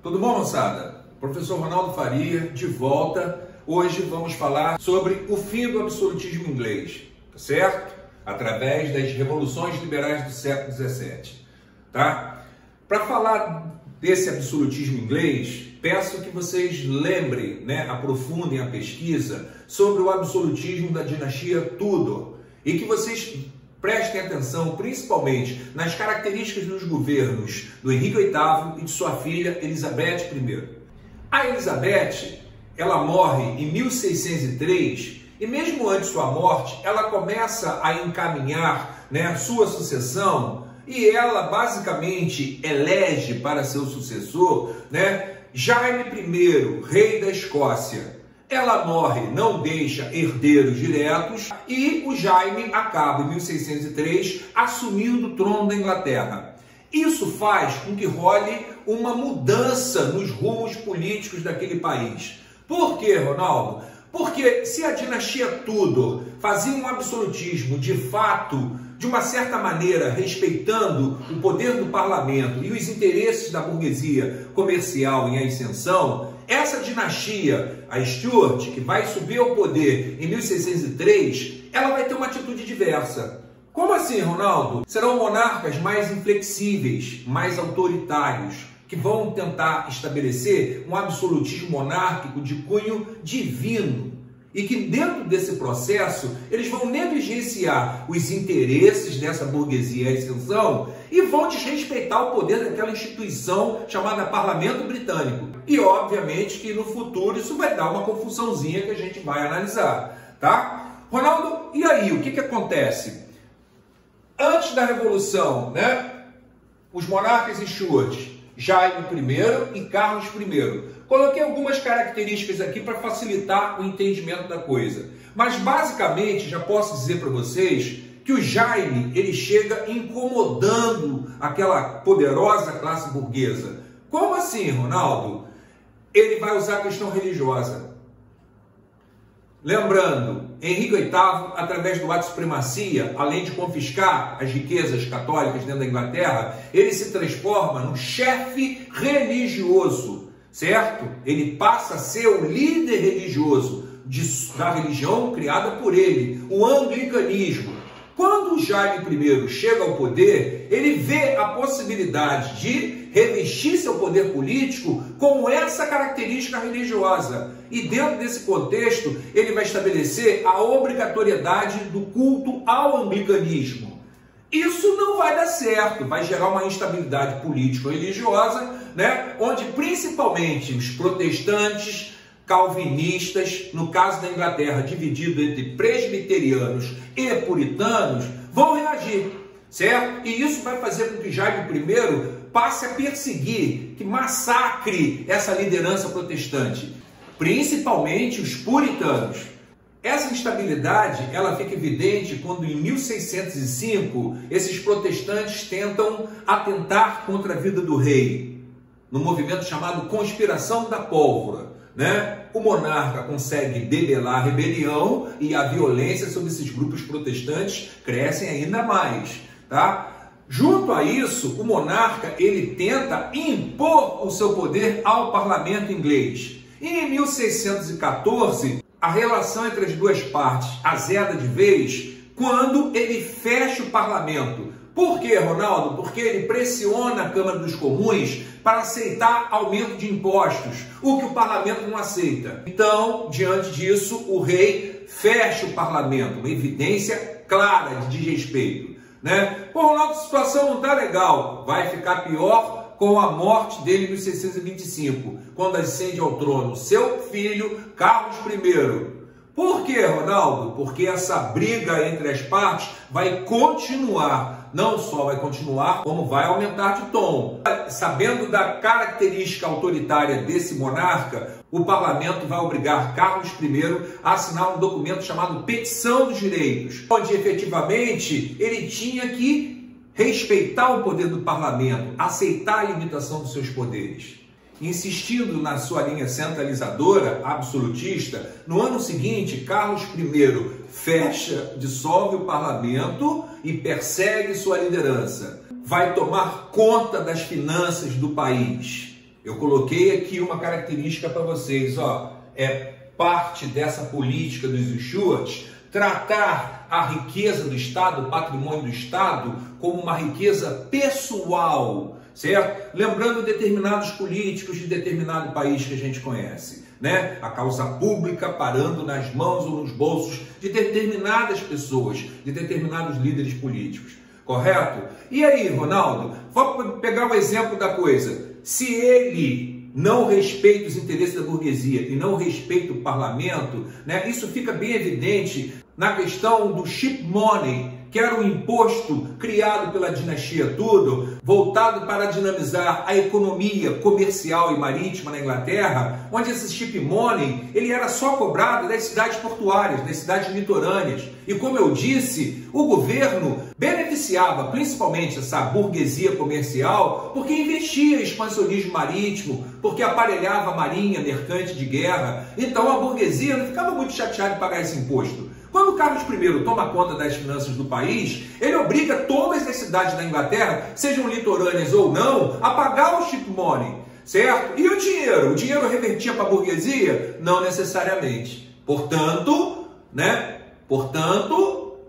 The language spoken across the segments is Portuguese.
Tudo bom, moçada? Professor Ronaldo Faria, de volta. Hoje vamos falar sobre o fim do absolutismo inglês, tá certo? Através das revoluções liberais do século XVII, tá? Para falar desse absolutismo inglês, peço que vocês lembrem, aprofundem a pesquisa sobre o absolutismo da dinastia Tudor e que vocês prestem atenção principalmente nas características dos governos do Henrique VIII e de sua filha Elizabeth I. A Elizabeth, ela morre em 1603 e mesmo antes de sua morte, ela começa a encaminhar sua sucessão e ela basicamente elege para seu sucessor Jaime I, rei da Escócia. Ela morre, não deixa herdeiros diretos e o Jaime acaba em 1603 assumindo o trono da Inglaterra. Isso faz com que role uma mudança nos rumos políticos daquele país. Por quê, Ronaldo? Porque se a dinastia Tudor fazia um absolutismo de fato, de uma certa maneira, respeitando o poder do parlamento e os interesses da burguesia comercial em ascensão, essa dinastia, a Stuart, que vai subir ao poder em 1603, ela vai ter uma atitude diversa. Como assim, Ronaldo? Serão monarcas mais inflexíveis, mais autoritários, que vão tentar estabelecer um absolutismo monárquico de cunho divino. E que dentro desse processo, eles vão negligenciar os interesses dessa burguesia em ascensão e vão desrespeitar o poder daquela instituição chamada Parlamento Britânico. E obviamente que no futuro isso vai dar uma confusãozinha que a gente vai analisar, tá? Ronaldo, e aí, o que acontece? Antes da Revolução, os monarcas Stuart, Jaime I e Carlos I. Coloquei algumas características aqui para facilitar o entendimento da coisa. Mas basicamente já posso dizer para vocês que o Jaime ele chega incomodando aquela poderosa classe burguesa. Como assim, Ronaldo? Ele vai usar a questão religiosa. Lembrando, Henrique VIII, através do ato de supremacia, além de confiscar as riquezas católicas dentro da Inglaterra, ele se transforma num chefe religioso, certo? Ele passa a ser o líder religioso da religião criada por ele, o anglicanismo. Quando o Jaime I chega ao poder, ele vê a possibilidade de revestir seu poder político com essa característica religiosa. E dentro desse contexto, ele vai estabelecer a obrigatoriedade do culto ao anglicanismo. Isso não vai dar certo, vai gerar uma instabilidade político-religiosa, onde principalmente os protestantes, calvinistas, no caso da Inglaterra, dividido entre presbiterianos e puritanos, vão reagir, certo? E isso vai fazer com que Jaime I passe a perseguir, que massacre essa liderança protestante, principalmente os puritanos. Essa instabilidade, ela fica evidente quando em 1605 esses protestantes tentam atentar contra a vida do rei, no movimento chamado Conspiração da Pólvora. O monarca consegue debelar a rebelião e a violência sobre esses grupos protestantes crescem ainda mais, tá? Junto a isso, o monarca ele tenta impor o seu poder ao parlamento inglês. E em 1614, a relação entre as duas partes azeda de vez quando ele fecha o parlamento. Por quê, Ronaldo? Porque ele pressiona a Câmara dos Comuns para aceitar aumento de impostos, o que o parlamento não aceita. Então, diante disso, o rei fecha o parlamento, uma evidência clara de desrespeito. Pô, Ronaldo, a situação não está legal. Vai ficar pior com a morte dele em 1625, quando ascende ao trono seu filho, Carlos I. Por quê, Ronaldo? Porque essa briga entre as partes vai continuar. Não só vai continuar, como vai aumentar de tom. Sabendo da característica autoritária desse monarca, o parlamento vai obrigar Carlos I a assinar um documento chamado Petição dos Direitos, onde efetivamente ele tinha que respeitar o poder do parlamento, aceitar a limitação dos seus poderes. Insistindo na sua linha centralizadora, absolutista, no ano seguinte, Carlos I dissolve o parlamento e persegue sua liderança. Vai tomar conta das finanças do país. Eu coloquei aqui uma característica para vocês, ó, é parte dessa política dos Stuart tratar a riqueza do Estado, o patrimônio do Estado, como uma riqueza pessoal, certo? Lembrando determinados políticos de determinado país que a gente conhece, né? A causa pública parando nas mãos ou nos bolsos de determinadas pessoas, de determinados líderes políticos, correto? E aí, Ronaldo, vamos pegar o exemplo da coisa. Se ele não respeita os interesses da burguesia e não respeita o parlamento, né? Isso fica bem evidente na questão do chip money, que era um imposto criado pela dinastia Tudor, voltado para dinamizar a economia comercial e marítima na Inglaterra, onde esse chip money ele era só cobrado das cidades portuárias, das cidades litorâneas. E como eu disse, o governo beneficiava principalmente essa burguesia comercial porque investia em expansionismo marítimo, porque aparelhava a marinha mercante de guerra. Então a burguesia não ficava muito chateada em pagar esse imposto. Quando Carlos I toma conta das finanças do país, ele obriga todas as cidades da Inglaterra, sejam litorâneas ou não, a pagar o chip money, certo? E o dinheiro? O dinheiro revertia para a burguesia? Não necessariamente. Portanto,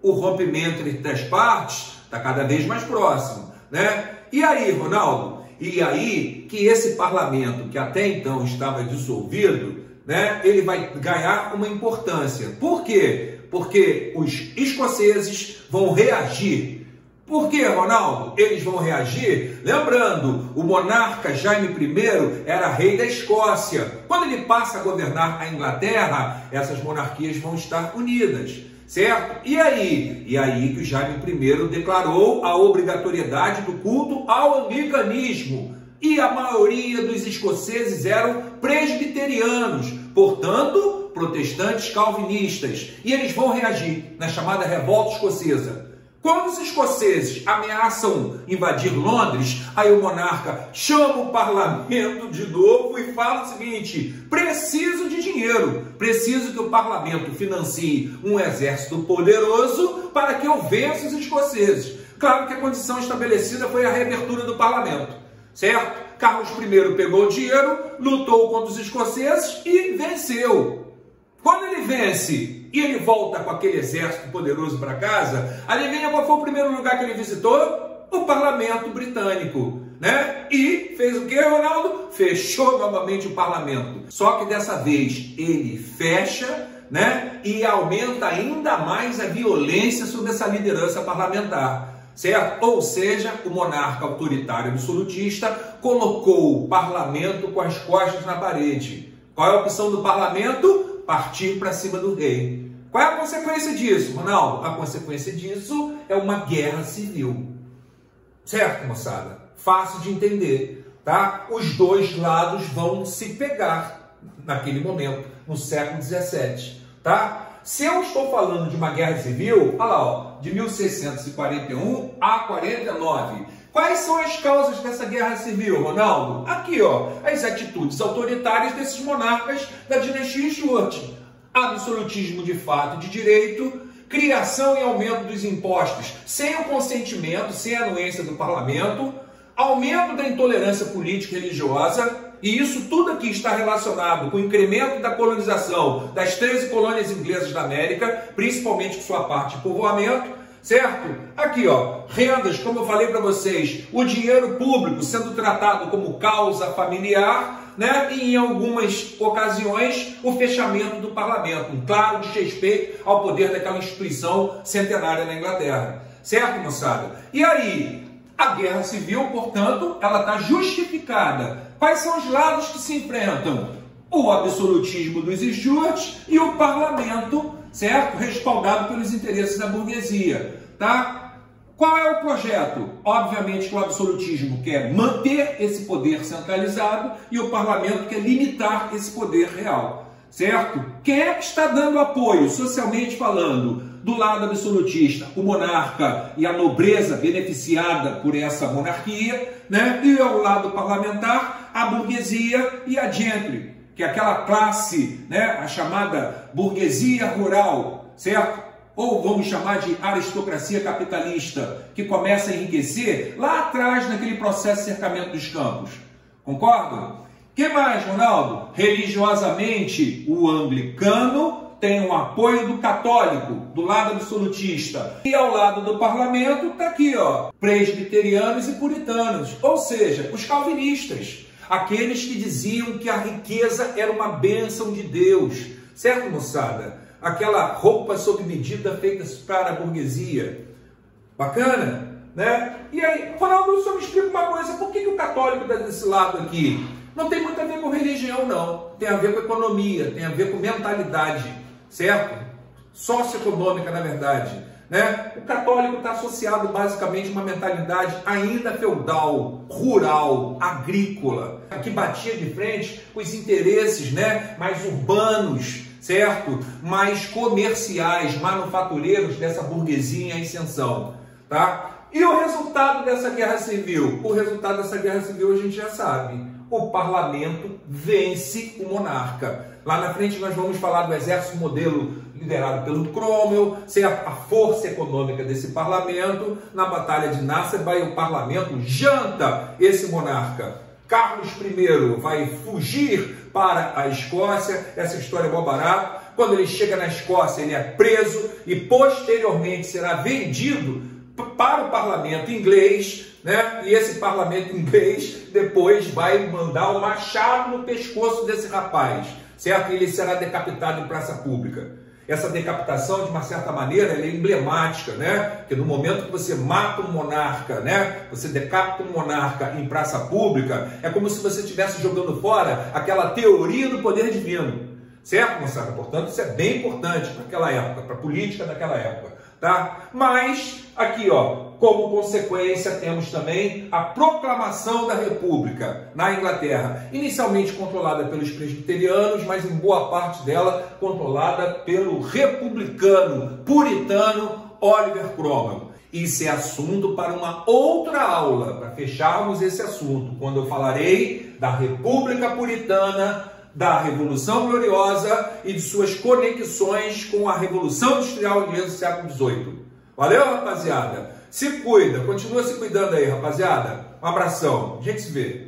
o rompimento entre as partes está cada vez mais próximo, né? E aí, Ronaldo? E aí que esse parlamento, que até então estava dissolvido, né, ele vai ganhar uma importância. Por quê? Porque os escoceses vão reagir. Por quê, Ronaldo? Eles vão reagir? Lembrando, o monarca Jaime I era rei da Escócia. Quando ele passa a governar a Inglaterra, essas monarquias vão estar unidas, certo? E aí? E aí que o Jaime I declarou a obrigatoriedade do culto ao anglicanismo. E a maioria dos escoceses eram presbiterianos, portanto, protestantes calvinistas. E eles vão reagir na chamada Revolta Escocesa. Quando os escoceses ameaçam invadir Londres, aí o monarca chama o parlamento de novo e fala o seguinte: preciso de dinheiro, preciso que o parlamento financie um exército poderoso para que eu vença os escoceses. Claro que a condição estabelecida foi a reabertura do parlamento, certo? Carlos I pegou o dinheiro, lutou contra os escoceses e venceu. Quando ele vence e ele volta com aquele exército poderoso para casa, adivinha qual foi o primeiro lugar que ele visitou? O parlamento britânico, né? E fez o que, Ronaldo? Fechou novamente o parlamento. Só que dessa vez ele fecha, né? E aumenta ainda mais a violência sobre essa liderança parlamentar. Certo? Ou seja, o monarca autoritário absolutista colocou o parlamento com as costas na parede. Qual é a opção do parlamento? Partir para cima do rei. Qual é a consequência disso, Ronaldo? A consequência disso é uma guerra civil. Certo, moçada? Fácil de entender, tá? Os dois lados vão se pegar naquele momento, no século XVII, tá? Se eu estou falando de uma guerra civil, olha lá, ó, de 1641 a 49. Quais são as causas dessa guerra civil, Ronaldo? Aqui, ó, as atitudes autoritárias desses monarcas da dinastia Stuart. Absolutismo de fato e de direito, criação e aumento dos impostos sem o consentimento, sem a anuência do parlamento, aumento da intolerância política e religiosa. E isso tudo aqui está relacionado com o incremento da colonização das 13 colônias inglesas da América, principalmente com sua parte de povoamento, certo? Aqui, ó, rendas, como eu falei para vocês, o dinheiro público sendo tratado como causa familiar, né? E em algumas ocasiões o fechamento do parlamento, um claro desrespeito ao poder daquela instituição centenária na Inglaterra, certo, moçada? E aí, a guerra civil, portanto, ela está justificada. Quais são os lados que se enfrentam? O absolutismo dos Stuart e o parlamento, certo? Respaldado pelos interesses da burguesia, tá? Qual é o projeto? Obviamente que o absolutismo quer manter esse poder centralizado e o parlamento quer limitar esse poder real, certo? Quem é que está dando apoio, socialmente falando, do lado absolutista? O monarca e a nobreza beneficiada por essa monarquia, né? E ao lado parlamentar, a burguesia e a gentry, que é aquela classe, né? A chamada burguesia rural, certo? Ou vamos chamar de aristocracia capitalista, que começa a enriquecer lá atrás naquele processo de cercamento dos campos. Concordam? Que mais, Ronaldo? Religiosamente, o anglicano tem o apoio do católico, do lado absolutista. E ao lado do parlamento está aqui, ó, presbiterianos e puritanos. Ou seja, os calvinistas. Aqueles que diziam que a riqueza era uma bênção de Deus. Certo, moçada? Aquela roupa sob medida feita para a burguesia. Bacana, né? E aí, Ronaldo, só me explica uma coisa. Por que o católico está desse lado aqui? Não tem muito a ver com religião, não. Tem a ver com economia, tem a ver com mentalidade, certo? Socioeconômica, na verdade, né? O católico está associado basicamente a uma mentalidade ainda feudal, rural, agrícola, que batia de frente com os interesses, né, mais urbanos, certo? Mais comerciais, manufatureiros dessa burguesia em ascensão, tá? E o resultado dessa guerra civil? O resultado dessa guerra civil a gente já sabe. O parlamento vence o monarca. Lá na frente nós vamos falar do exército modelo liderado pelo Cromwell, sem a força econômica desse parlamento. Na Batalha de Naseby, o parlamento janta esse monarca. Carlos I vai fugir para a Escócia. Essa história é mó barata. Quando ele chega na Escócia, ele é preso e posteriormente será vendido para o parlamento inglês, né? E esse parlamento inglês depois vai mandar um machado no pescoço desse rapaz, certo? E ele será decapitado em praça pública. Essa decapitação, de uma certa maneira, ela é emblemática, né? Porque no momento que você mata um monarca, né? Você decapita um monarca em praça pública, é como se você estivesse jogando fora aquela teoria do poder divino, certo, moçada? Portanto, isso é bem importante para aquela época, para a política daquela época, tá? Mas, aqui, ó, como consequência, temos também a proclamação da República na Inglaterra, inicialmente controlada pelos presbiterianos, mas em boa parte dela controlada pelo republicano, puritano Oliver Cromwell. Isso é assunto para uma outra aula, para fecharmos esse assunto, quando eu falarei da República Puritana, da Revolução Gloriosa e de suas conexões com a Revolução Industrial inglesa do século XVIII. Valeu, rapaziada? Se cuida, continua se cuidando aí, rapaziada. Um abração, a gente se vê.